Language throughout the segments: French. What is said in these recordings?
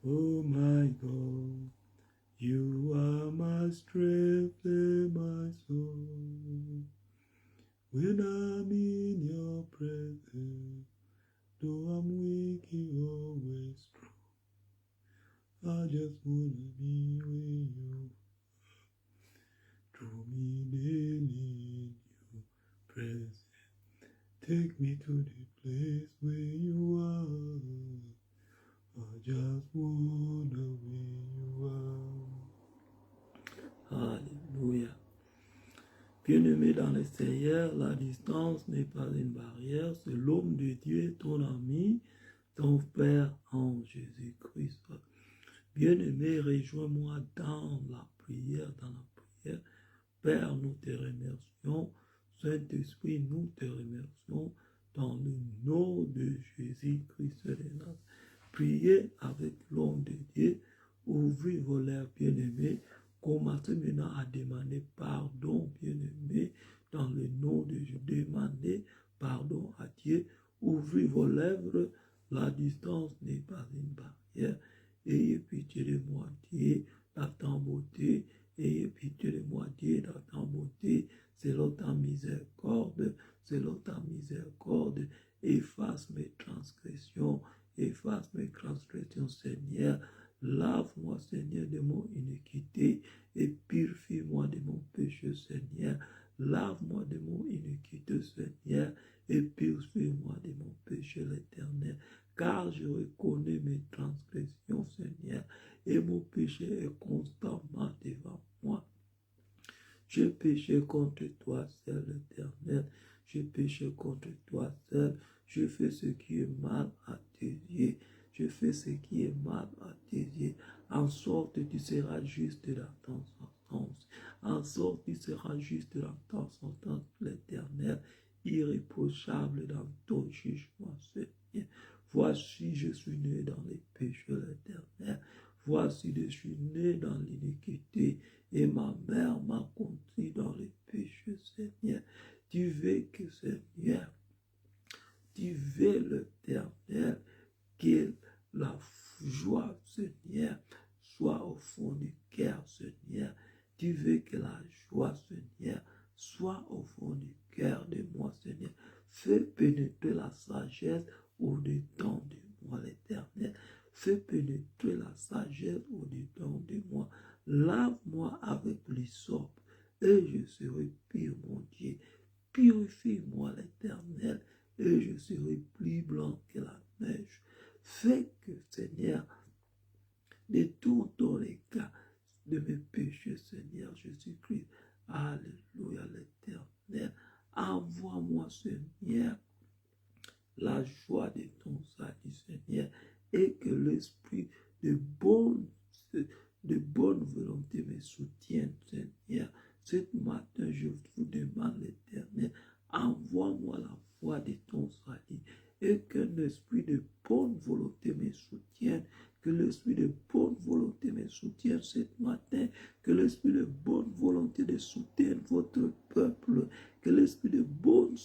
Oh my God, you are my strength and my soul. When I'm in your presence, though I'm weak, you always strong. I just wanna be with you. Draw me daily in your presence. Take me to the place where you are. I just wanna where you are. Alléluia. Bien-aimé dans le Seigneur, la distance n'est pas une barrière. C'est l'homme de Dieu, ton ami, ton Père en Jésus-Christ. Bien-aimé, rejoins-moi dans la prière, Père, nous te remercions. Saint-Esprit, nous te remercions dans le nom de Jésus-Christ de Nazareth. Priez avec l'homme de Dieu, ouvrez vos lèvres, bien-aimés, commencez maintenant à demander pardon, bien-aimés, dans le nom de Jésus. Demandez pardon à Dieu, ouvrez vos lèvres, la distance n'est pas une barrière. Ayez pitié de moi, Dieu, dans ta beauté. Ayez pitié de moi, Dieu, dans ta bonté, selon ta miséricorde, efface mes transgressions, Seigneur. Lave-moi, Seigneur, de mon iniquité et purifie-moi de mon péché, Seigneur. Lave-moi de mon iniquité, Seigneur, et purifie-moi de mon péché, l'Éternel. Car je reconnais mes transgressions, Seigneur, et mon péché est constamment devant moi. J'ai péché contre toi seul, l'Éternel. J'ai péché contre toi seul. Je fais ce qui est mal à tes yeux. Je fais ce qui est mal à tes yeux. En sorte que tu seras juste dans ton sentence. En sorte que tu seras juste dans ton sentence, l'Éternel, irréprochable dans ton jugement, Seigneur. Voici, je suis né dans les péchés, l'Éternel. Voici, je suis né dans l'iniquité et ma mère m'a conduit dans les péchés, Seigneur. Tu veux que, Seigneur, tu veux, l'Éternel, que la joie, Seigneur, soit au fond du cœur, Seigneur. Tu veux que la joie, Seigneur, soit au fond du cœur de moi, Seigneur. Fais pénétrer la sagesse au-dedans de moi, l'Éternel. Fais pénétrer la sagesse au-dedans de moi. Lave-moi avec l'hysope et je serai pur, mon Dieu. Purifie-moi, l'Éternel, et je serai plus blanc que la neige. Fais que, Seigneur, détourne ton regard de mes péchés, Seigneur Jésus-Christ. Alléluia, l'Éternel. Envoie-moi, Seigneur, la joie de ton salut, Seigneur, et que l'esprit de bonne volonté me soutienne, Seigneur. Ce matin, je vous demande, l'Éternel, envoie-moi la voix de ton salut et qu'un esprit de bonne volonté me soutienne, que l'esprit de bonne volonté me soutienne ce matin, que l'esprit de bonne volonté de soutienne votre peuple, que l'esprit de bonne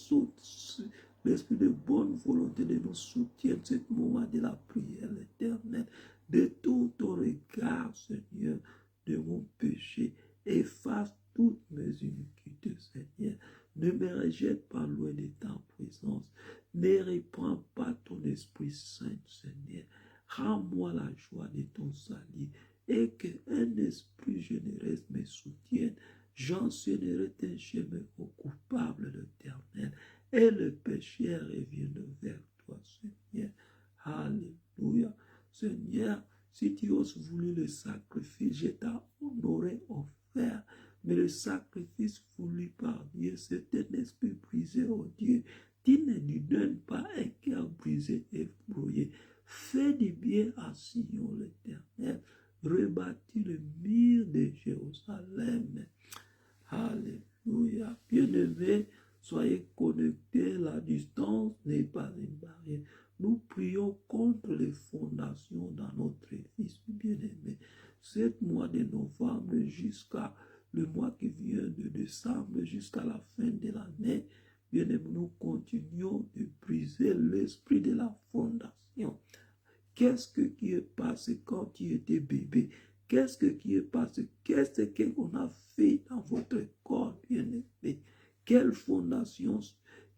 volonté de nous soutienne ce moment de la prière, l'Éternel. Détourne ton regard, Seigneur, de mon péché. Efface toutes mes iniquités, Seigneur. Ne me rejette pas loin de ta présence. Ne reprends pas ton Esprit Saint, Seigneur. Rends-moi la joie de ton salut et qu'un esprit généreux me soutienne. J'enseignerai tes chemins au coupable, l'Éternel, et le pécheur revienne vers toi, Seigneur. Alléluia. Seigneur, si tu oses voulu le sacrifice, je t'aurais offert. Mais le sacrifice voulu par Dieu, c'est un esprit brisé, oh Dieu. Tu ne lui donnes pas un cœur brisé et brouillé. Fais du bien à Sion, l'Éternel. Rebâtis le mur de Jérusalem. Alléluia. Bien-aimés, soyez connectés. La distance n'est pas une barrière. Nous prions contre les fondations dans notre fils bien-aimé. Ce mois de novembre jusqu'à le mois qui vient de décembre, jusqu'à la fin de l'année, bien-aimé, nous continuons de briser l'esprit de la fondation. Qu'est-ce Qu'est-ce qui est passé quand tu étais bébé? Qu'est-ce qui est passé? Qu'est-ce qu'on a fait dans votre corps, bien-aimé? Quelle fondation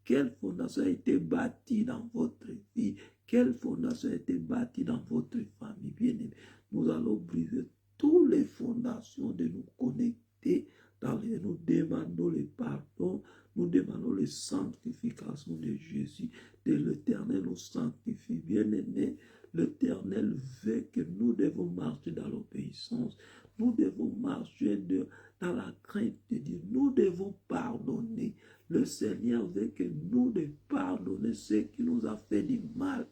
a été bâtie dans votre vie? Quelle fondation a été bâtie dans votre famille, bien-aimé? Nous allons briser toutes les fondations de nous connecter. Nous demandons le pardon, nous demandons les sanctifications de Jésus, de l'Éternel nous sanctifie. Bien-aimé, l'Éternel veut que nous devons marcher dans l'obéissance. Nous devons marcher dans la crainte de Dieu. Nous devons pardonner. Le Seigneur veut que nous de pardonner ce qui nous a fait du mal.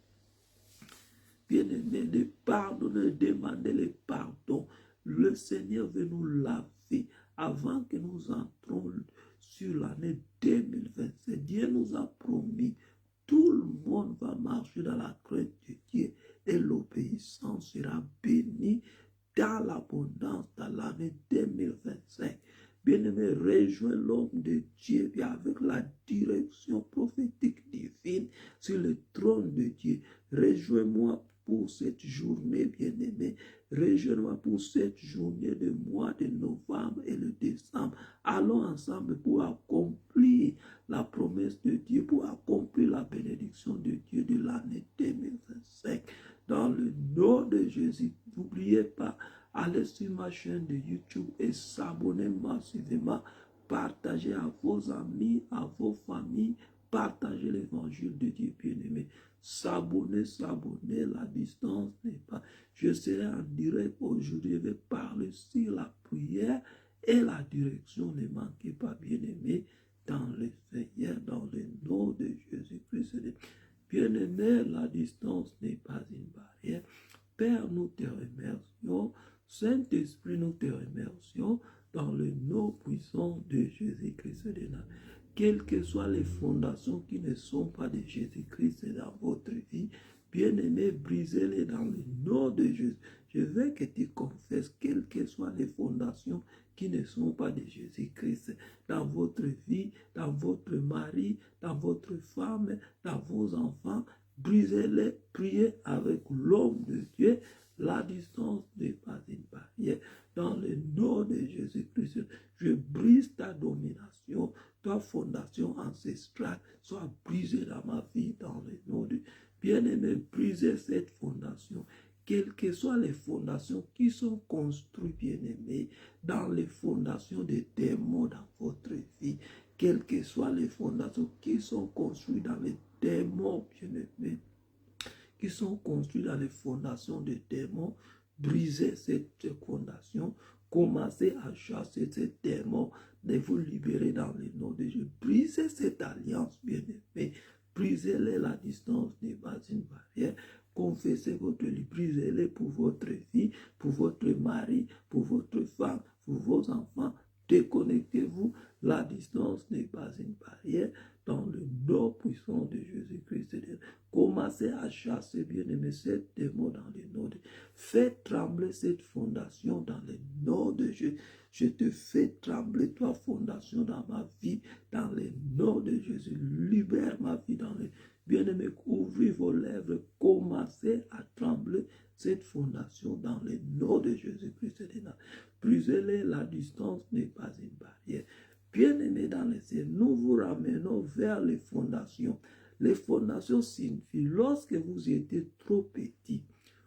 Bien-aimé, de pardonner, de demander le pardon. Le Seigneur veut nous laver avant que nous entrons sur l'année 2027. Dieu nous a promis, tout le monde va marcher dans la crainte de Dieu et l'obéissance sera bénie dans l'abondance dans l'année 2025. Bien-aimé, rejoins l'homme de Dieu avec la direction prophétique divine sur le trône de Dieu. Rejoins-moi pour cette journée, bien-aimé. Rejoins-moi pour cette journée de mois de novembre et de décembre. Allons ensemble pour accomplir la promesse de Dieu, pour accomplir la bénédiction de Dieu de l'année 2025. Dans le nom de Jésus, n'oubliez pas, allez sur ma chaîne de YouTube et s'abonnez massivement. Partagez à vos amis, à vos familles. Partagez l'évangile de Dieu bien-aimé. S'abonner, la distance n'est pas. Je serai en direct aujourd'hui, je vais parler sur la prière et la direction. Ne manquez pas, bien-aimé, dans le Seigneur, dans le nom de Jésus-Christ. Bien-aimé, la distance n'est pas une barrière. Père, nous te remercions. Saint-Esprit, nous te remercions dans le nom puissant de Jésus-Christ de Nazareth. Quelles que soient les fondations qui ne sont pas de Jésus-Christ dans votre vie, bien-aimés, brisez-les dans le nom de Jésus. Je veux que tu confesses quelles que soient les fondations qui ne sont pas de Jésus-Christ dans votre vie, dans votre mari, dans votre femme, dans vos enfants. Brisez-les, priez avec l'homme de Dieu. La distance n'est pas une barrière. Dans le nom de Jésus-Christ, je brise ta domination, ta fondation ancestrale soit brisée dans ma vie, dans le nom de bien-aimé, brisez cette fondation. Quelles que soient les fondations qui sont construites, bien-aimés, dans les fondations des démons dans votre vie, quelles que soient les fondations qui sont construites dans les démons, bien-aimés, qui sont construits dans les fondations des démons, brisez cette fondation, commencez à chasser ces démons, de vous libérer dans le nom de Dieu. Brisez cette alliance, bien-aimée, brisez-les, la distance n'est pas une barrière. Confessez votre vie, brisez-les pour votre vie, pour votre mari, pour votre femme, pour vos enfants. Déconnectez-vous, la distance n'est pas une barrière. Dans le nom puissant de Jésus-Christ, commencez à chasser, bien-aimé, cette démon dans le nom de Dieu. Faites trembler cette fondation dans le nom de Jésus. Je te fais trembler, toi, fondation, dans ma vie, dans le nom de Jésus. Libère ma vie dans le bien-aimé. Ouvrez vos lèvres, commencez à trembler cette fondation dans le nom de Jésus-Christ. Brisez-les, la distance n'est pas une barrière. Bien-aimés dans les cieux, nous vous ramenons vers les fondations. Les fondations signifient, lorsque vous étiez trop petit,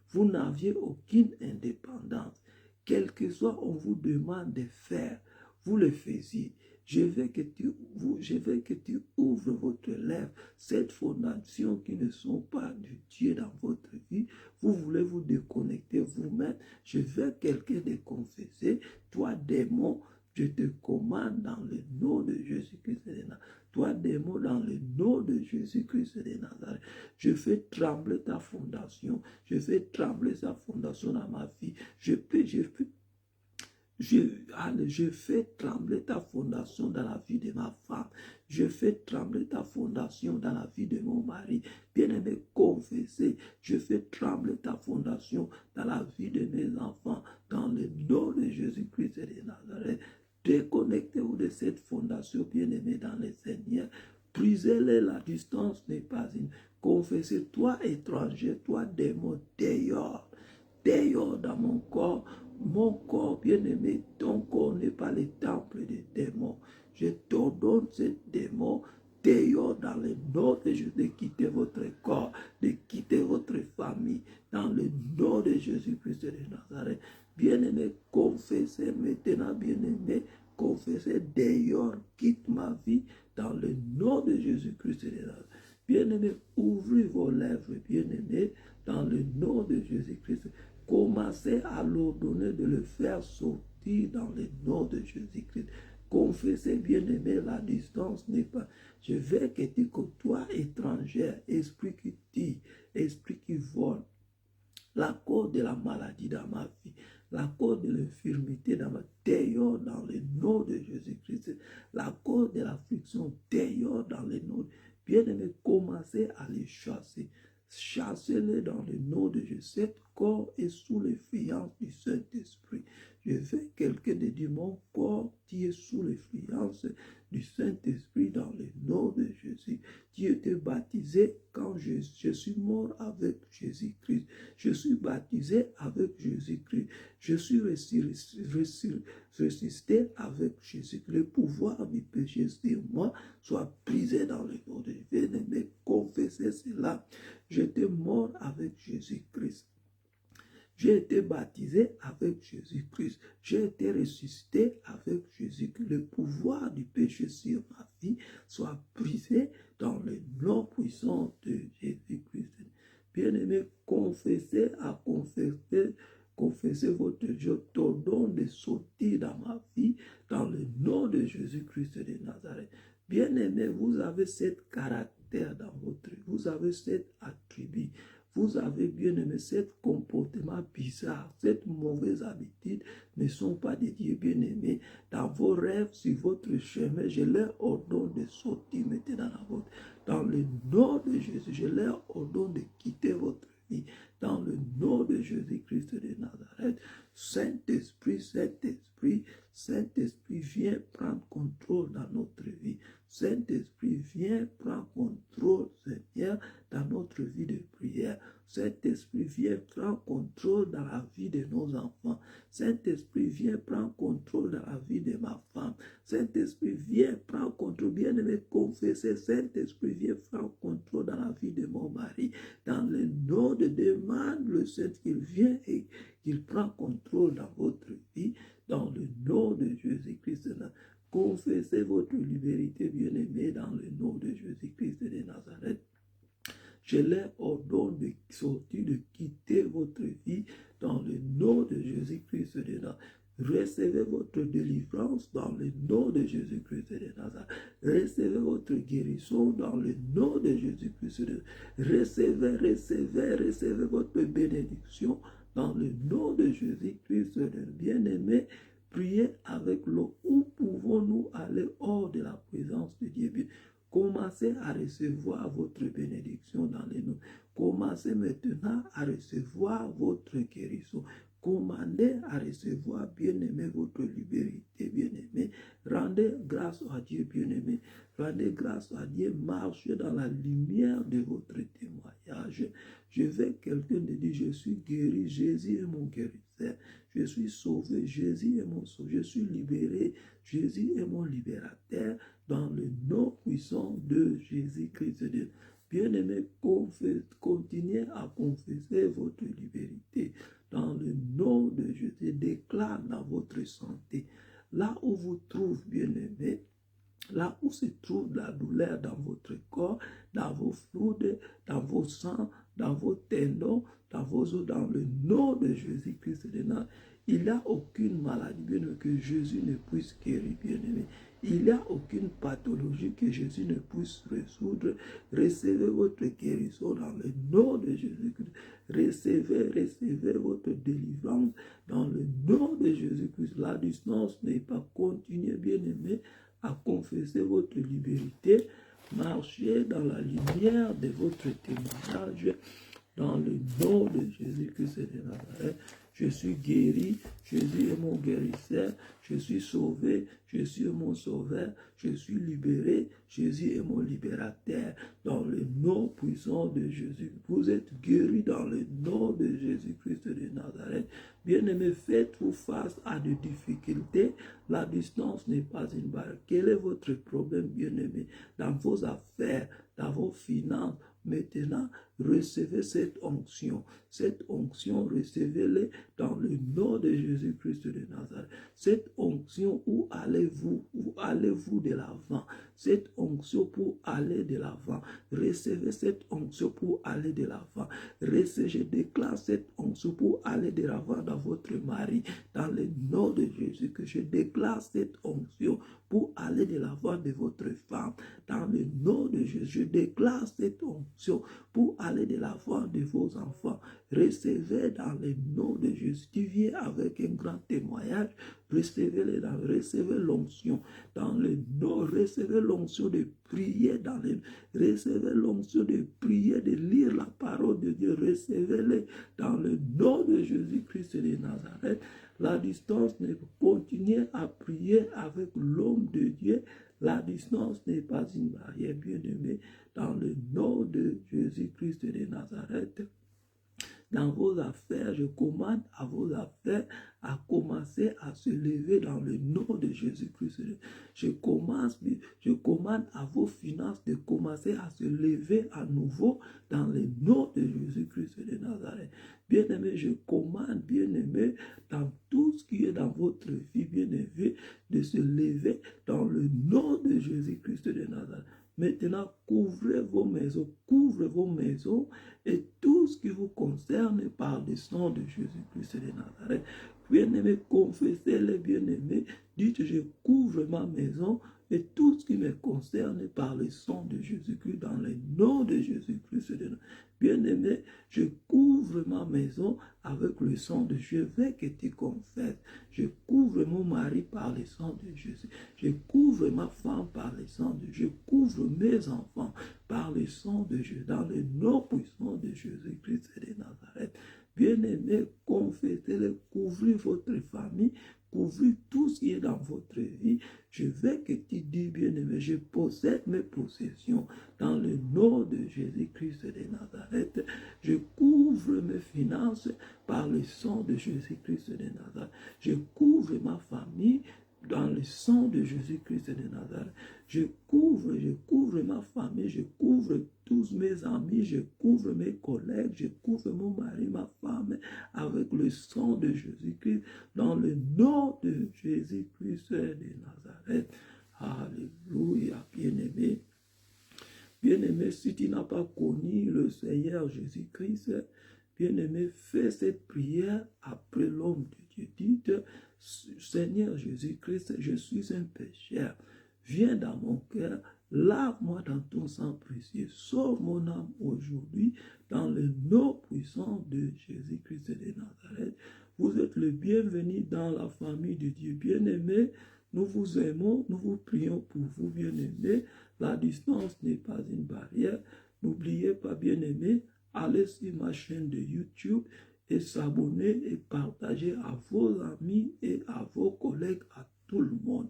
vous n'aviez aucune indépendance. Quel que soit on vous demande de faire, vous le faisiez. Je veux que tu ouvres votre lèvre, cette fondation qui ne sont pas du Dieu dans votre vie. Vous voulez vous déconnecter vous-même. Je veux quelqu'un de confesser, toi démon, je te commande dans le nom de Jésus-Christ de Nazareth. Toi, démon, dans le nom de Jésus-Christ de Nazareth. Je fais trembler ta fondation. Je fais trembler sa fondation dans ma vie. Je fais trembler ta fondation dans la vie de ma femme. Je fais trembler ta fondation dans la vie de mon mari. Bien-aimé, confessez. Je fais trembler ta fondation dans la vie de mes enfants. Dans le nom de Jésus-Christ de Nazareth. Déconnectez-vous de cette fondation, bien-aimée dans le Seigneur. Brisez-les, la distance n'est pas une. confessez, toi étranger, toi démon, dehors, dehors dans mon corps, bien-aimé, ton corps n'est pas le temple des démons. Je t'ordonne ces démons, dehors dans le nom de Jésus, de quitter votre corps, de quitter votre famille, dans le nom de Jésus-Christ de Nazareth. Bien-aimé, confessez maintenant, bien-aimé, confessez dehors, quitte ma vie, dans le nom de Jésus-Christ de Nazareth. Bien-aimé, ouvrez vos lèvres, bien-aimé, dans le nom de Jésus-Christ. Commencez à l'ordonner de le faire sortir dans le nom de Jésus-Christ. Confessez, bien-aimé, la distance n'est pas. Je vais que tu côtoies étrangère, esprit qui tire, esprit qui vole, la cause de la maladie dans ma vie, la cause de l'infirmité dans ma dehors dans le nom de Jésus-Christ, la cause de l'affliction dehors dans le nom. Bien-aimé, commencez à les chasser. Chassez-les dans le nom de Jésus. Cet corps est sous l'influence du Saint-Esprit. Je veux quelqu'un de dire, mon corps qui est sous l'influence du Saint-Esprit dans le nom de Jésus. Tu étais baptisé quand je suis mort avec Jésus-Christ. Je suis baptisé avec Jésus-Christ. Je suis ressuscité avec Jésus-Christ. Le pouvoir du péché sur moi soit brisé dans le nom de Jésus. Bien-aimé, confessez cela. J'étais mort avec Jésus-Christ. J'ai été baptisé avec Jésus-Christ. J'ai été ressuscité avec Jésus-Christ. Le pouvoir du péché sur ma vie soit brisé dans le nom puissant de Jésus-Christ. Bien-aimé, confessez votre Dieu. Je t'ordonne de sortir dans ma vie dans le nom de Jésus-Christ de Nazareth. Bien-aimé, vous avez cet caractère dans votre vie. Vous avez cet attribut. Vous avez, bien aimé, ce comportement bizarre, cette mauvaise habitude ne sont pas des dieux bien aimés. Dans vos rêves, sur votre chemin, je leur ordonne de sortir maintenant dans le nom de Jésus. Je leur ordonne de quitter votre vie. Dans le nom de Jésus-Christ de Nazareth, Saint-Esprit, Saint-Esprit, Saint-Esprit, viens prendre contrôle dans notre vie. Saint-Esprit, viens prendre contrôle, Seigneur, dans notre vie de prière. Saint-Esprit, viens prendre contrôle dans la vie de nos enfants. Saint-Esprit, viens prendre contrôle dans la vie de ma femme. Saint-Esprit, viens prendre contrôle. Bien-aimé, confessez. Saint-Esprit, viens prendre contrôle dans la vie de mon mari. Dans le nom de demande, le Saint qu'il vient et qu'il prend contrôle dans votre vie. Dans le nom de Jésus-Christ. Confessez votre liberté, bien-aimé, dans le nom de Jésus-Christ de Nazareth. Je leur ordonne de sortir, de quitter votre vie dans le nom de Jésus-Christ de Nazareth. Recevez votre délivrance dans le nom de Jésus-Christ de Nazareth. Recevez votre guérison dans le nom de Jésus-Christ de Nazareth. Recevez votre bénédiction dans le nom de Jésus-Christ de Nazareth. Bien-aimé, priez avec l'eau. Où pouvons-nous aller hors de la présence de Dieu? Commencez à recevoir votre bénédiction dans les noms. Commencez maintenant à recevoir votre guérison. Commandez à recevoir, bien-aimé, votre liberté, bien-aimé. Rendez grâce à Dieu, bien-aimé. Rendez grâce à Dieu. Marchez dans la lumière de votre témoignage. Je vais quelqu'un de dire, je suis guéri, Jésus est mon guérisseur. Je suis sauvé, Jésus est mon sauveur. Je suis libéré, Jésus est mon libérateur. Dans le nom puissant de Jésus-Christ. Bien-aimé, continuez à confesser votre liberté. Dans le nom de Jésus, déclare dans votre santé. Là où vous trouvez, bien-aimé, là où se trouve la douleur dans votre corps, dans vos fluides, dans vos sangs, dans vos tendons, dans vos os, dans le nom de Jésus-Christ de Nazareth, il n'y a aucune maladie, bien-aimé, que Jésus ne puisse guérir, bien-aimé. Il n'y a aucune pathologie que Jésus ne puisse résoudre. Recevez votre guérison dans le nom de Jésus-Christ. Recevez votre délivrance dans le nom de Jésus-Christ. La distance n'est pas continue, bien-aimé, à confesser votre liberté. Marchez dans la lumière de votre témoignage. dans le nom de Jésus-Christ de Nazareth. Je suis guéri, Jésus est mon guérisseur, je suis sauvé, Jésus est mon sauveur, je suis libéré, Jésus est mon libérateur. Dans le nom puissant de Jésus, vous êtes guéri dans le nom de Jésus-Christ de Nazareth. Bien-aimés, faites-vous face à des difficultés. La distance n'est pas une barrière. Quel est votre problème, bien-aimés? Dans vos affaires, dans vos finances, maintenant, recevez cette onction. Cette onction, recevez-la dans le nom de Jésus-Christ de Nazareth. Cette onction, où allez-vous? Où allez-vous de l'avant? Cette onction pour aller de l'avant. Recevez cette onction pour aller de l'avant. Recevez, je déclare cette onction pour aller de l'avant dans votre mari. Dans le nom de Jésus, que je déclare cette onction pour aller de l'avant de votre femme. Dans le nom de Jésus, je déclare cette onction pour aller de l'avant de vos enfants. Recevez dans le nom de Jésus. Tu viens avec un grand témoignage. Recevez l'onction dans le nom. Recevez l'onction de prier dans le. Recevez l'onction de prier, de lire la parole de Dieu. Recevez-les dans le nom de Jésus-Christ de Nazareth. La distance, continuez à prier avec l'homme de Dieu. La distance n'est pas une barrière, bien-aimé, dans le nom de Jésus-Christ de Nazareth. Dans vos affaires, je commande à vos affaires à commencer à se lever dans le nom de Jésus-Christ. Je commande à vos finances de commencer à se lever à nouveau dans le nom de Jésus-Christ de Nazareth. Bien-aimé, je commande, bien-aimé, dans tout ce qui est dans votre vie, bien-aimé, de se lever dans le nom de Jésus-Christ de Nazareth. Maintenant, couvrez vos maisons et tout ce qui vous concerne par le sang de Jésus-Christ de Nazareth. Bien-aimés, confessez-les, bien-aimés. Dites, je couvre ma maison et tout ce qui me concerne par le sang de Jésus-Christ dans le nom de Jésus-Christ de Nazareth. Bien-aimé, je couvre ma maison avec le sang de Jésus. Je veux que tu confesses. Je couvre mon mari par le sang de Jésus. Je couvre ma femme par le sang de Jésus. Je couvre mes enfants par le sang de Jésus. Dans le nom puissant de Jésus-Christ de Nazareth. Bien-aimé, confessez-le, couvrez votre famille, couvrez tout ce qui est dans votre vie. Je veux que tu dis, bien-aimé, je possède mes possessions dans le nom de Jésus-Christ de Nazareth. Je couvre mes finances par le sang de Jésus-Christ de Nazareth. Je couvre ma famille dans le sang de Jésus-Christ de Nazareth. Je couvre ma famille, je couvre tous mes amis, je couvre mes collègues, je couvre mon mari, ma femme, avec le sang de Jésus-Christ, dans le nom de Jésus-Christ de Nazareth. Alléluia, bien-aimé. Bien-aimé, si tu n'as pas connu le Seigneur Jésus-Christ, bien-aimé, fais cette prière après l'homme de Dieu. Dites, Seigneur Jésus-Christ, je suis un pécheur. Viens dans mon cœur, lave-moi dans ton sang précieux. Sauve mon âme aujourd'hui dans le nom puissant de Jésus-Christ de Nazareth. Vous êtes le bienvenu dans la famille de Dieu. Bien-aimé, nous vous aimons, nous vous prions pour vous, bien-aimé. La distance n'est pas une barrière. N'oubliez pas, bien-aimé, allez sur ma chaîne de YouTube et s'abonner et partager à vos amis et à vos collègues, à tout le monde.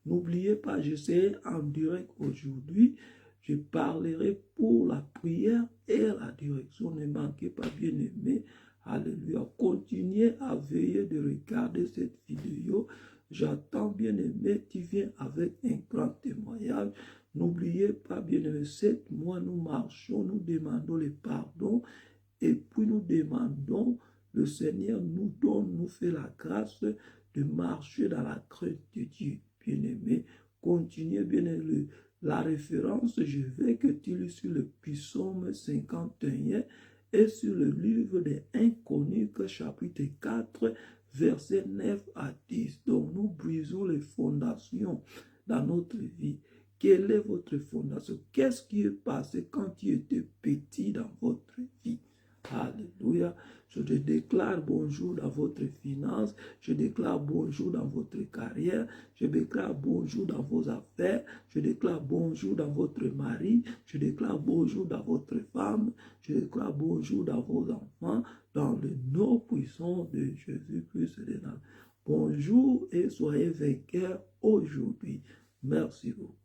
N'oubliez pas, je serai en direct aujourd'hui. Je parlerai pour la prière et la direction. Ne manquez pas, bien-aimé. Alléluia. Continuez à veiller de regarder cette vidéo. J'attends, bien-aimé, tu viens avec un grand témoignage. N'oubliez pas, bien-aimé, 7 mois, nous marchons, nous demandons le pardon et puis nous demandons, le Seigneur nous donne, nous fait la grâce de marcher dans la crainte de Dieu. Bien-aimé, continuez, bien-aimé, la référence, je veux que tu lis sur le psaume 51 et sur le livre des Inconnus, chapitre 4, versets 9 à 10. Donc, nous brisons les fondations dans notre vie. Quelle est votre fondation? Qu'est-ce qui est passé quand tu étais petit dans votre vie? Alléluia. Je déclare bonjour dans votre finance. Je déclare bonjour dans votre carrière. Je déclare bonjour dans vos affaires. Je déclare bonjour dans votre mari. Je déclare bonjour dans votre femme. Je déclare bonjour dans vos enfants. Dans le nom puissant de Jésus-Christ de Nazareth. Bonjour et soyez vainqueurs aujourd'hui. Merci beaucoup.